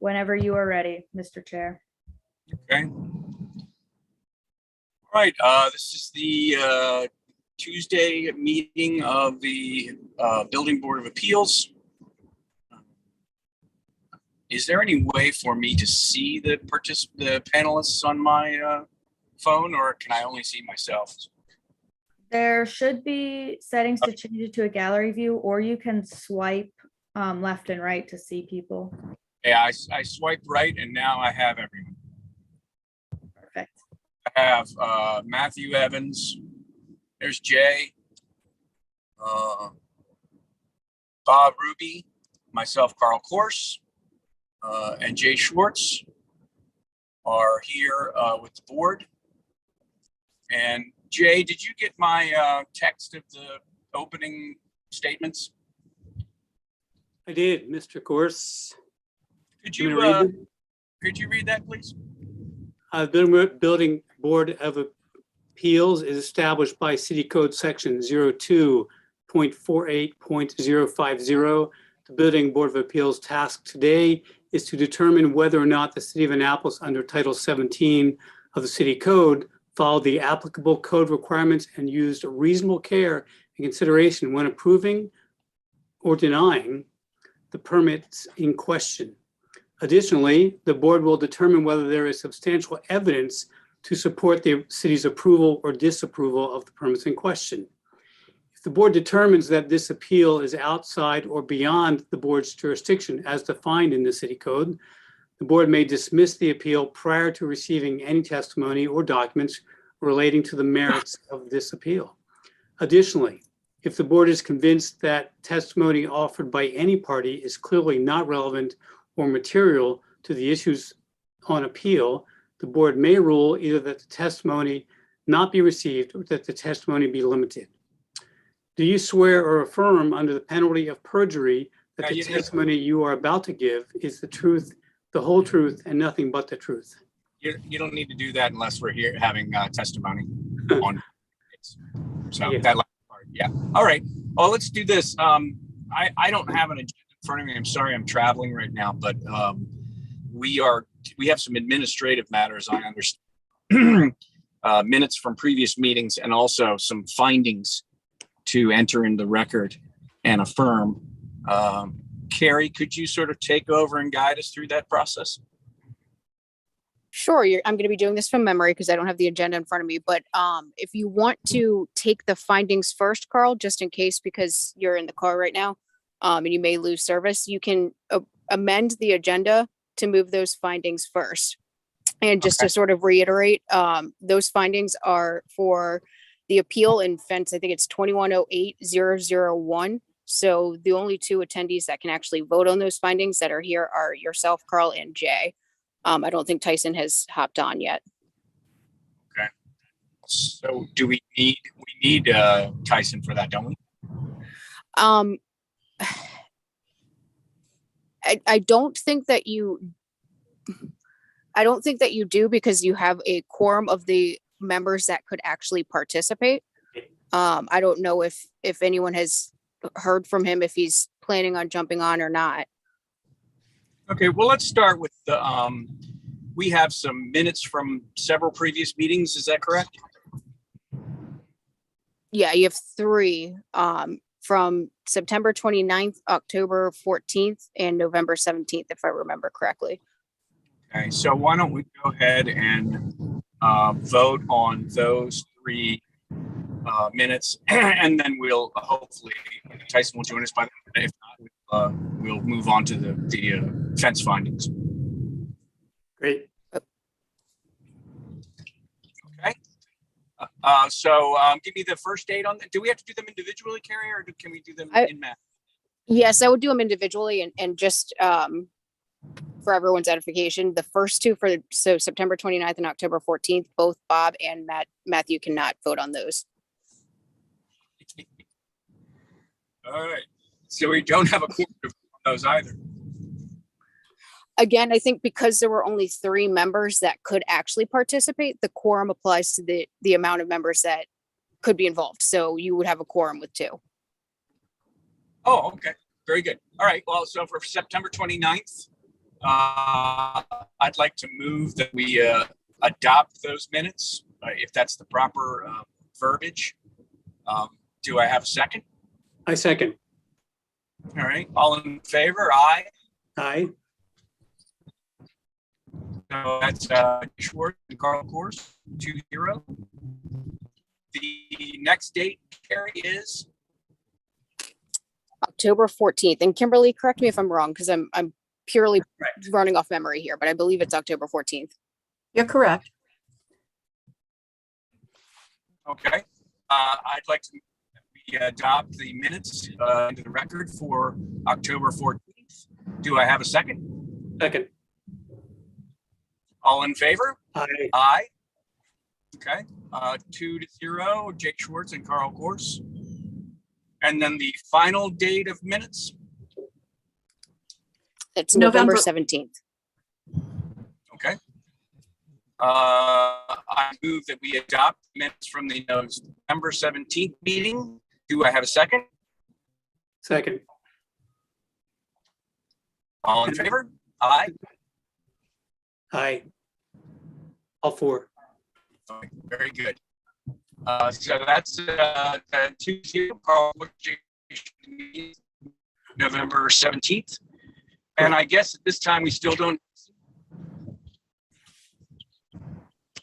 whenever you are ready, Mr. Chair. Okay. All right. This is the Tuesday meeting of the Building Board of Appeals. Is there any way for me to see the panelists on my phone, or can I only see myself? There should be settings to change it to a gallery view, or you can swipe left and right to see people. Yeah, I swiped right and now I have everyone. Perfect. I have Matthew Evans. There's Jay. Bob Ruby, myself, Carl Korse, and Jay Schwartz are here with the board. And Jay, did you get my text of the opening statements? I did, Mr. Korse. Could you read that, please? Building Board of Appeals is established by City Code Section 02.48.050. The Building Board of Appeals task today is to determine whether or not the City of Annapolis under Title 17 of the City Code followed the applicable code requirements and used reasonable care and consideration when approving or denying the permits in question. Additionally, the board will determine whether there is substantial evidence to support the city's approval or disapproval of the permits in question. If the board determines that this appeal is outside or beyond the board's jurisdiction as defined in the city code, the board may dismiss the appeal prior to receiving any testimony or documents relating to the merits of this appeal. Additionally, if the board is convinced that testimony offered by any party is clearly not relevant or material to the issues on appeal, the board may rule either that the testimony not be received or that the testimony be limited. Do you swear or affirm under the penalty of perjury that the testimony you are about to give is the truth, the whole truth, and nothing but the truth? You don't need to do that unless we're here having testimony on it. So Yeah. that last part, yeah. All right. Well, let's do this. I don't have an agenda in front of me. I'm sorry, I'm traveling right now, but we have some administrative matters, I understand. Minutes from previous meetings and also some findings to enter in the record and affirm. Carrie, could you sort of take over and guide us through that process? Sure, I'm going to be doing this from memory because I don't have the agenda in front of me. But if you want to take the findings first, Carl, just in case, because you're in the car right now and you may lose service, you can amend the agenda to move those findings first. And just to sort of reiterate, those findings are for the appeal in fence, I think it's 2108-001. So the only two attendees that can actually vote on those findings that are here are yourself, Carl, and Jay. I don't think Tyson has hopped on yet. Okay. So do we need Tyson for that, don't we? I don't think that you do, because you have a quorum of the members that could actually participate. I don't know if anyone has heard from him, if he's planning on jumping on or not. Okay, well, let's start with the, we have some minutes from several previous meetings. Is that correct? Yeah, you have three from September 29th, October 14th, and November 17th, if I remember correctly. Okay, so why don't we go ahead and vote on those three minutes, and then we'll hopefully Tyson will join us by then. If not, we'll move on to the fence findings. Great. Okay. So give me the first date on that. Do we have to do them individually, Carrie, or can we do them in math? Yes, I would do them individually, and just for everyone's edification, the first two so September 29th and October 14th, both Bob and Matthew cannot vote on those. All right. So we don't have a quorum on those either. Again, I think because there were only three members that could actually participate, the quorum applies to the amount of members that could be involved. So you would have a quorum with two. Oh, okay. Very good. All right. Well, so for September 29th, I'd like to move that we adopt those minutes, if that's the proper verbiage. Do I have a second? I second. All right, all in favor? Aye. Aye. So that's Schwartz and Carl Course, 2-0. The next date, Carrie, is October 14th. And Kimberly, correct me if I'm wrong, because I'm purely Correct. running off memory here, but I believe it's October 14th. You're correct. okay. I'd like to we adopt the minutes into the record for October 14th. Do I have a second? Second. All in favor? Aye. Aye. Okay, 2-0, Jake Schwartz and Carl Course. And then the final date of minutes, It's November November- 17th. okay. I move that we adopt minutes from the November 17th meeting. Do I have a second? Second. All in favor? Aye. Aye. All four. Very good. So that's 2-0, Carl, November 17th. And I guess at this time, we still don't,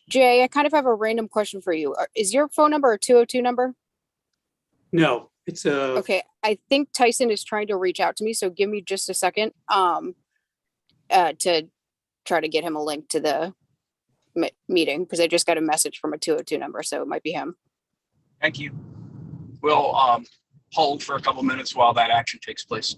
Jay, I kind of have a random question for you. Is your phone number a 202 number? No, it's a, Okay, I think Tyson is trying to reach out to me, so give me just a second to try to get him a link to the meeting, because I just got a message from a 202 number, so it might be him. thank you. We'll hold for a couple minutes while that action takes place.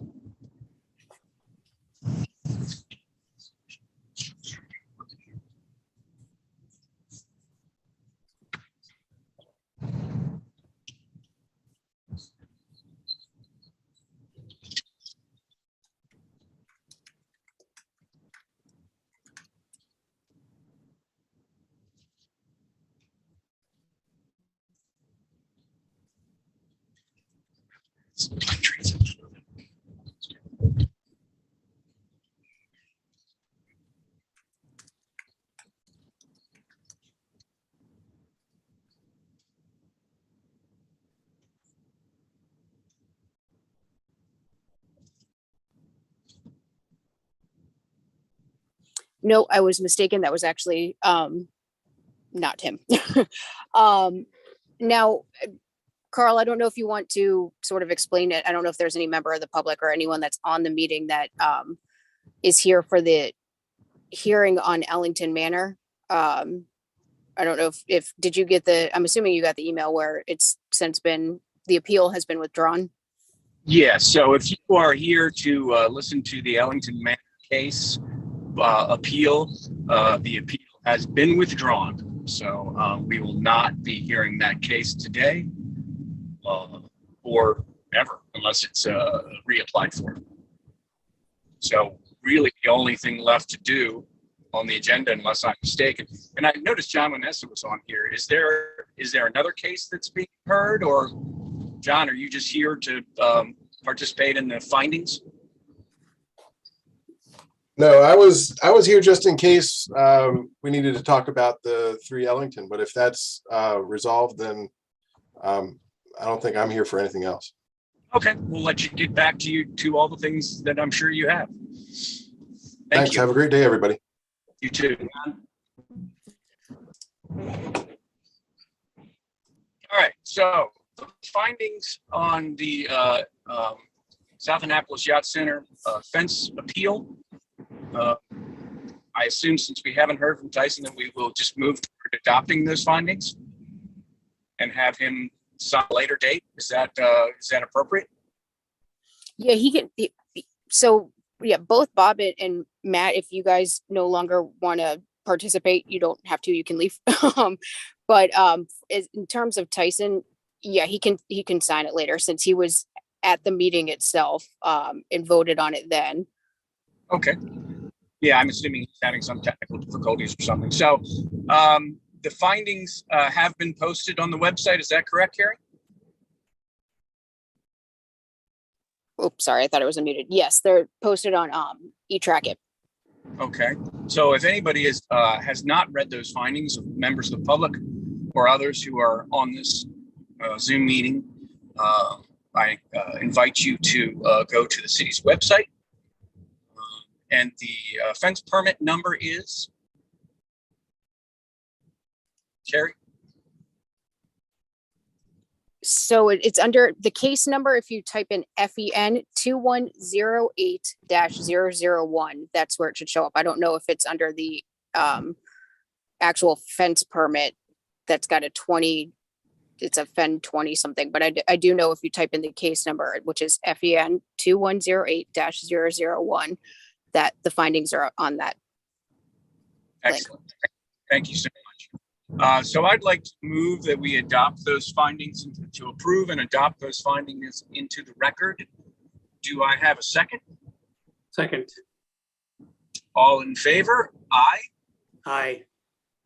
No, I was mistaken. That was actually not him. Now, Carl, I don't know if you want to sort of explain it. I don't know if there's any member of the public or anyone that's on the meeting that is here for the hearing on Ellington Manor. I don't know if did you get I'm assuming you got the email where it's since been, the appeal has been withdrawn. Yeah, so if you are here to listen to the Ellington Manor case appeal, the appeal has been withdrawn. So we will not be hearing that case today or ever, unless it's reapplied for. So really the only thing left to do on the agenda, unless I'm mistaken, and I noticed John Vanessa was on here. Is there another case that's being heard, or John, are you just here to participate in the findings? No, I was here just in case we needed to talk about the 3 Ellington, but if that's resolved, then I don't think I'm here for anything else. Okay, we'll let you get back to all the things that I'm sure you have. Thank Thanks. you. Have a great day, everybody. You too. All right, so the findings on the South Annapolis Yacht Center fence appeal. I assume since we haven't heard from Tyson that we will just move toward adopting those findings and have him sign a later date. Is that appropriate? Yeah, so yeah, both Bob and Matt, if you guys no longer want to participate, you don't have to, you can leave. But in terms of Tyson, yeah, he can sign it later since he was at the meeting itself and voted on it then. Okay. Yeah, I'm assuming he's having some technical difficulties or something. So the findings have been posted on the website. Is that correct, Carrie? Oops, sorry, I thought it was unmuted. Yes, they're posted on eTrack It. Okay, so if anybody has not read those findings, of members of the public or others who are on this Zoom meeting, I invite you to go to the city's website. And the fence permit number is? Carrie? So it's under the case number. If you type in FEN 2108-001, that's where it should show up. I don't know if it's under the actual fence permit that's got a 20, it's a FEN 20 something, but I do know if you type in the case number, which is FEN 2108-001, that the findings are on that. Excellent. Thank you so much. So I'd like to move that we adopt those findings, to approve and adopt those findings into the record. Do I have a second? Second. All in favor? Aye. Aye.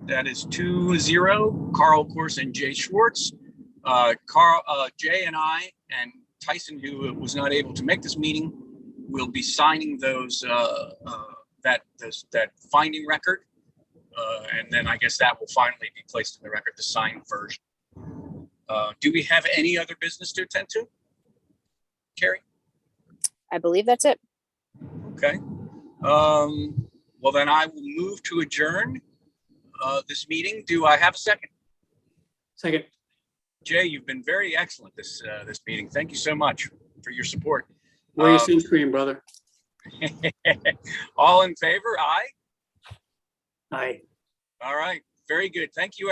That is 2-0. Carl Course and Jay Schwartz. Jay and I and Tyson, who was not able to make this meeting, will be signing those that finding record. And then I guess that will finally be placed in the record, the signed version. Do we have any other business to attend to? Carrie? I believe that's it. Okay. Well, then I will move to adjourn this meeting. Do I have a second? Second. Jay, you've been very excellent this meeting. Thank you so much for your support. Wear your sunscreen, brother. All in favor? Aye. Aye. All right. Very good. Thank you, everyone.